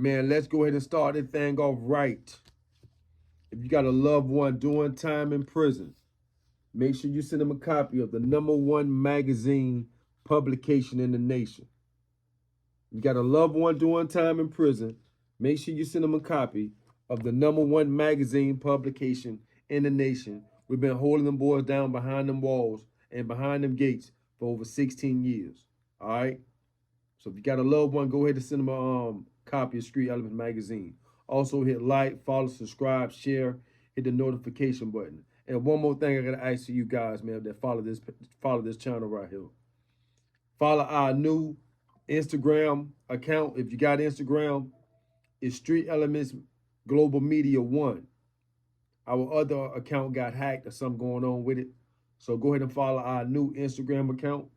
Man, let's go ahead and start this thing off right. If you got a loved one doing time in prison, make sure you send them a copy of the #1 magazine publication in the nation. You got a loved one doing time in prison, make sure you send them a copy of the #1 magazine publication in the nation. We've been holding them boys down behind them walls and behind them gates for over 16 years. All right? So if you got a loved one, go ahead and send them a copy of Street Elements magazine. Also hit like, follow, subscribe, share, hit the notification button. And one more thing I gotta ask you guys, man, that follow this channel right here. Follow our new Instagram account. If you got Instagram, it's Street Elements Global Media 1. Our other account got hacked or something going on with it. So go ahead and follow our new Instagram account,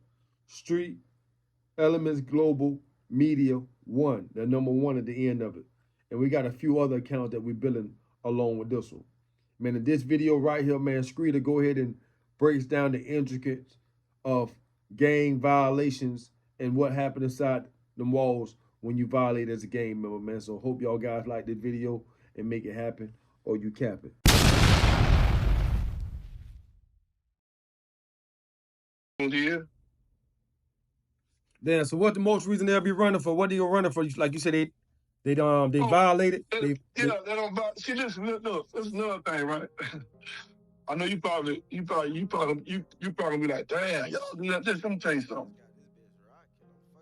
Street Elements Global Media 1, the #1 at the end of it. And we got a few other accounts that we're building along with this one. Man, in this video right here, man, Screeter go ahead and breaks down the intricacies of gang violations and what happened inside the walls when you violate as a gang member, man. So hope y'all guys like this video and make it happen, or you cap it. Yeah. Damn, so what the most reason they'll be running for? What are you running for? Like you said, they violated. They don't. See, this look. This is another thing, right? I know you probably be like, damn, y'all do that. Let me tell you something.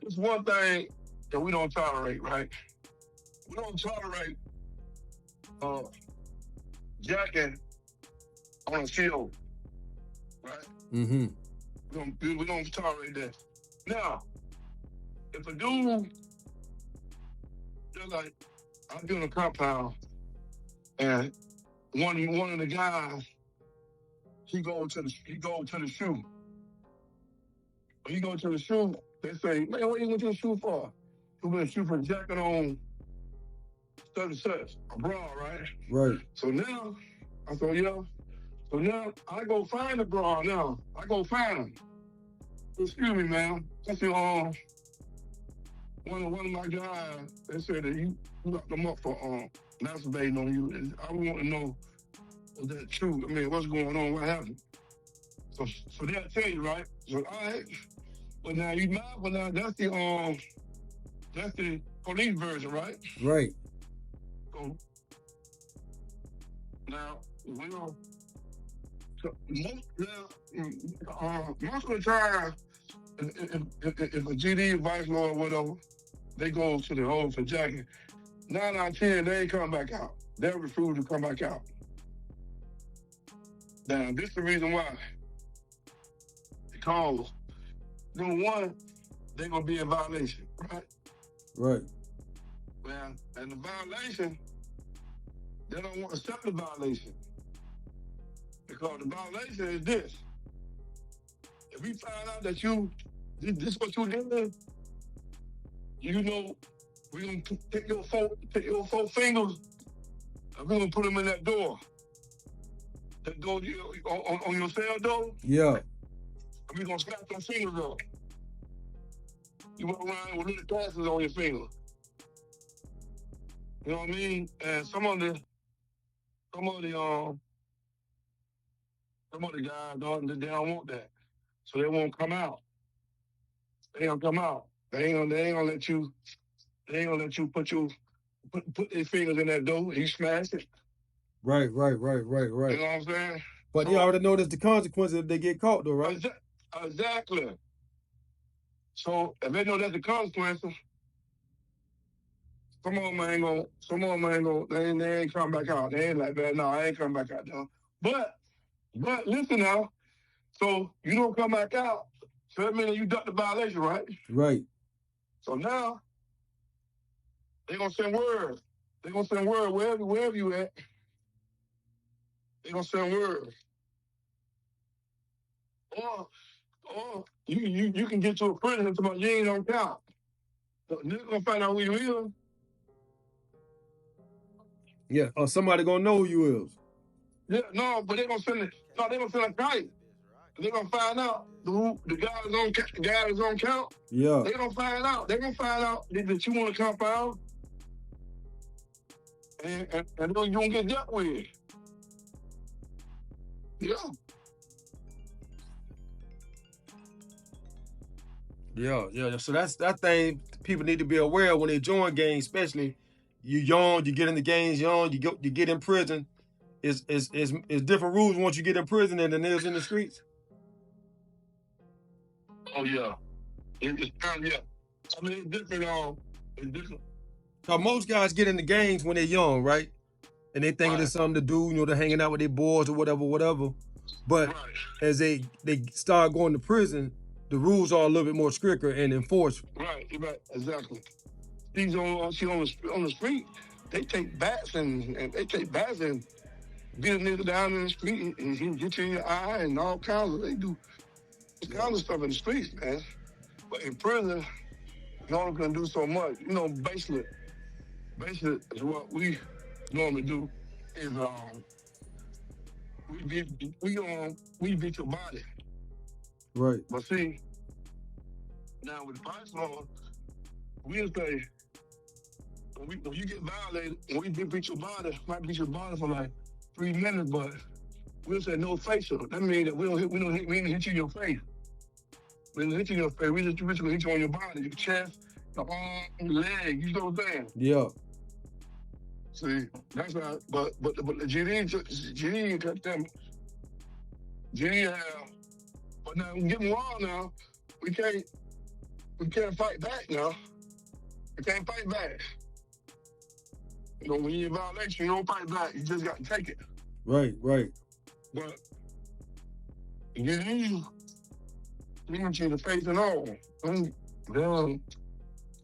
It's one thing that we don't tolerate, right? We don't tolerate jacking on a shield, right? Mm-hmm. We don't tolerate that. Now, if a dude, they're like, I'm doing a compound, and one of the guys, he go to the shoe. When he go to the shoe, they say, man, what you going to the shoe for? He going to shoe for jacking on such and such, a bra, right? Right. So now, I said, yeah. So now I go find the bra now. I go find him. Excuse me, man. I said, one of my guys, they said that you locked them up for masturbating on you. I want to know, is that true? I mean, what's going on? What happened? So they'll tell you, right? So all right. But now you mad, but now that's the police version, right? Right. So now we don't. So most of the time, if a GD, vice lord, or whatever, they go to the hole for jacking. 9 out of 10, they ain't come back out. They'll refuse to come back out. Now, this is the reason why. Because, #1, they're going to be in violation, right? Right. Well, and the violation, they don't want to accept the violation. Because the violation is this. If we find out that this is what you did, you know, we're going to take your 4 fingers, and we're going to put them in that door. That door on your cell door? Yeah. And we're going to snap those fingers up. You walk around with little passes on your finger. You know what I mean? And some of the guys they don't want that. So they won't come out. They ain't gonna come out. They ain't gonna let you put their fingers in that door. You smash it. Right. You know what I'm saying? But they already know there's the consequences if they get caught, though, right? Exactly. So if they know that's the consequences, some of them ain't gonna, they ain't come back out. They ain't like, man, no, I ain't come back out though. But listen now, so you don't come back out, so that means you ducked the violation, right? Right. So now, they gonna send word. They gonna send word wherever you at. They gonna send word. Or you can get to a prison and you ain't on count. So they're gonna find out who you is. Yeah, or somebody gonna know who you is. Yeah, no, but they're gonna send it. No, they're gonna send a kite. They're gonna find out the guy is on count. Yeah. They're gonna find out. They're gonna find out that you want to compound. and then you don't get dealt with. Yeah. Yeah. So that's that thing people need to be aware of when they join gangs, especially you young, you get in the gangs young, you get in prison. It's different rules once you get in prison than it is in the streets. Oh yeah. It's kind of, yeah. I mean, it's different. It's different. So most guys get in the gangs when they're young, right? And they thinking Right. it's something to do, they're hanging out with their boys or whatever. But Right. as they start going to prison, the rules are a little bit more stricter and enforced. Right. Exactly. These on the street, they take bats and beat a nigga down in the street and he get you in your eye and all kinds of, they do all kinds of stuff in the streets, man. But in prison, you only can do so much. Basically is what we normally do is we beat your body. Right. But see, now with the vice law, we'll say when you get violated, when we beat your body, might beat your body for like 3 minutes, but we'll say no facial. That means that we didn't hit you in your face. We didn't hit you in your face. We just hit you on your body, your chest, your arm, your leg. You know what I'm saying? Yeah. See, that's not. But the GD got them. GD have. But now get me wrong. Now we can't fight back. Now we can't fight back. When you're in violation, you don't fight back. You just got to take it. Right. But GD, he wants you to face it all. Then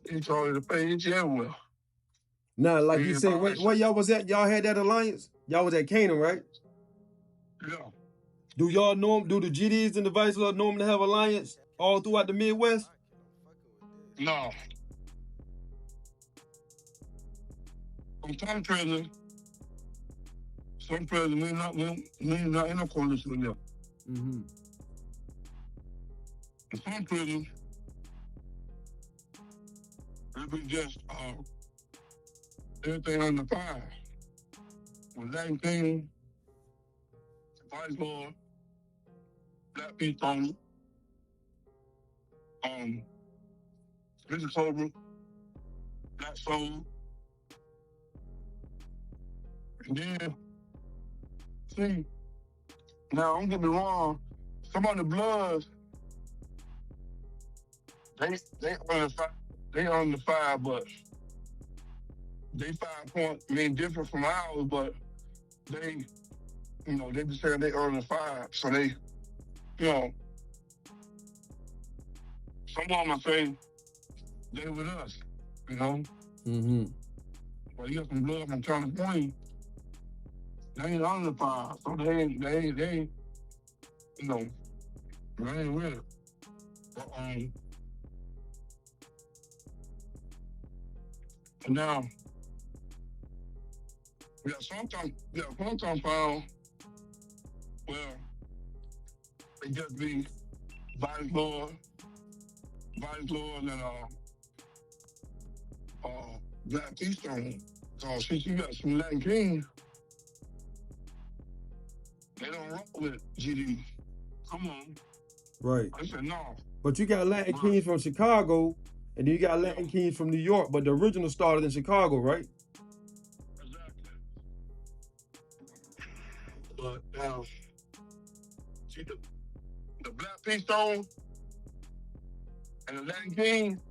he told you to face it everywhere. Now, like you said, where y'all was at? Y'all had that alliance? Y'all was at Canaan, right? Yeah. Do the GDs and the Vice Lord normally have alliance all throughout the Midwest? No. Some prisons, we're not in a coalition with them. Mm-hmm. In some prisons, it be just everything under fire. With Latin King, Vice Lord, Black People, Richard Cobra, Black Soul. And then, see, now don't get me wrong, some of the Bloods, they on the fire, but they 5 points mean different from ours, but they just saying they earn the 5. So they, some of them I say they with us, Mm-hmm. But you got some blood from Turner Point, they ain't on the 5, so they ain't with it. But now, we got sometimes found, well, they just be Vice Lord and Black Keystone. So since you got some Latin Kings, they don't roll with GD. Come on. Right. I said no. But you got Latin Kings from Chicago, and then you got Latin Kings from New York, but the original started in Chicago, right? Exactly. But now, see the Black Keystone and the Latin King,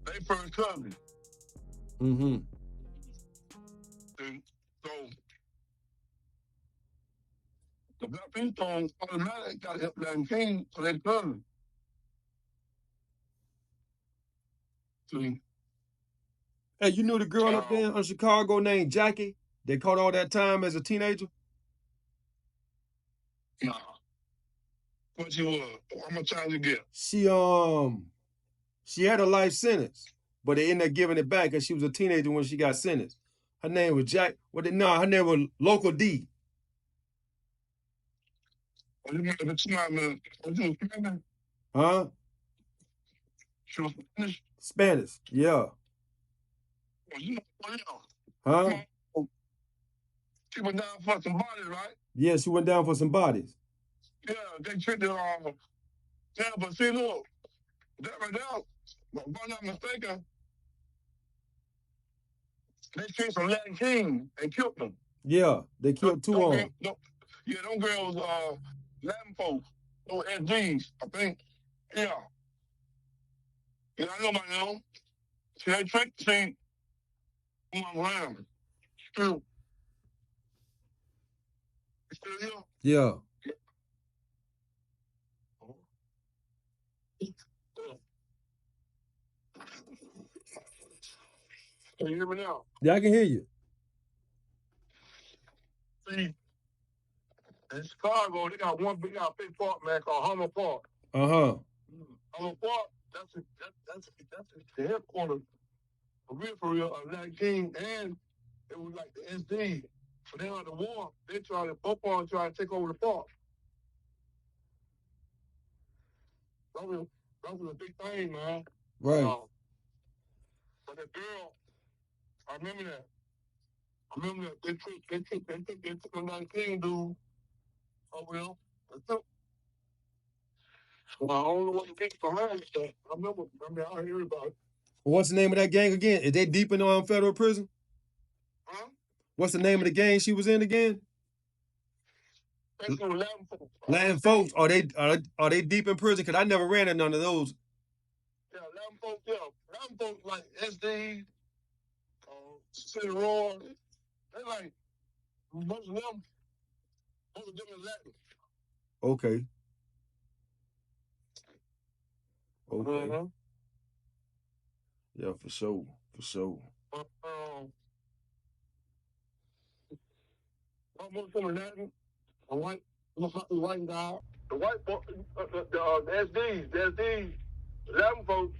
they first cousins. Mm-hmm. So the Black Keystone automatically got the Latin King, so they cousins. See? Hey, you knew the girl up there in Chicago named Jackie? They caught all that time as a teenager? Nah. What she was? How much time you get? She had a life sentence, but they ended up giving it back because she was a teenager when she got sentenced. Her name was her name was Local D. Huh? She was Spanish? Spanish, yeah. Oh, you know. Huh? She went down for some bodies, right? Yeah, she went down for some bodies. Yeah, they tricked her. Yeah, but see, look, that right now, if I'm not mistaken, they treated some Latin King and killed them. Yeah, they killed two of them. Yeah, them girls, Latin folks, those SGs, I think. Yeah. Yeah, I know about them. See, they tricked, see, my ram. Still here? Yeah. Can you hear me now? Yeah, I can hear you. See, in Chicago, they got a big park, man, called Hummer Park. Uh-huh. Hummer Park, that's the headquarters for real, of Latin King, and it was like the SD. But then on the war, both parties tried to take over the park. That was a big thing, man. Right. But the girl, I remember that. They took the Latin King dude. Oh, well, they took. Well, I don't know what the gang's behind that. I heard about it. What's the name of that gang again? Is they deep in federal prison? Huh? What's the name of the gang she was in again? That's no Latin folks. Latin folks. Are they deep in prison? Because I never ran in none of those. Yeah, Latin folks, yeah. Latin folks like SD, City Roar. They like, most of them is Latin. Okay. Okay. Mm-hmm. Yeah, for sure. For sure. Most of them are Latin. A white guy. The white folks, the SDs, Latin folks,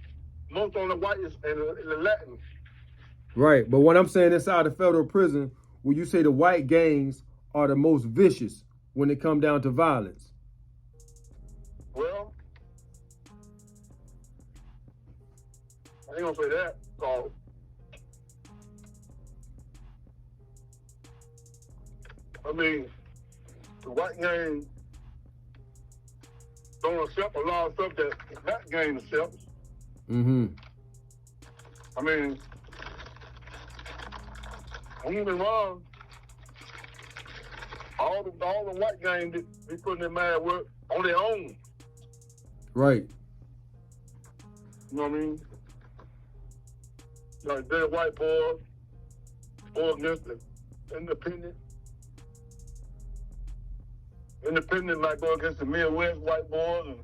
most on the white and the Latin. Right, but what I'm saying inside the federal prison, when you say the white gangs are the most vicious when it come down to violence. Well, I ain't gonna say that. So, I mean, the white gang don't accept a lot of stuff that that gang accepts. Mm-hmm. I mean, don't get me wrong. All the white gang be putting their mad work on their own. Right. You know what I mean? Like dead white boys, or against the independent. Independent might go against the Midwest white boys, and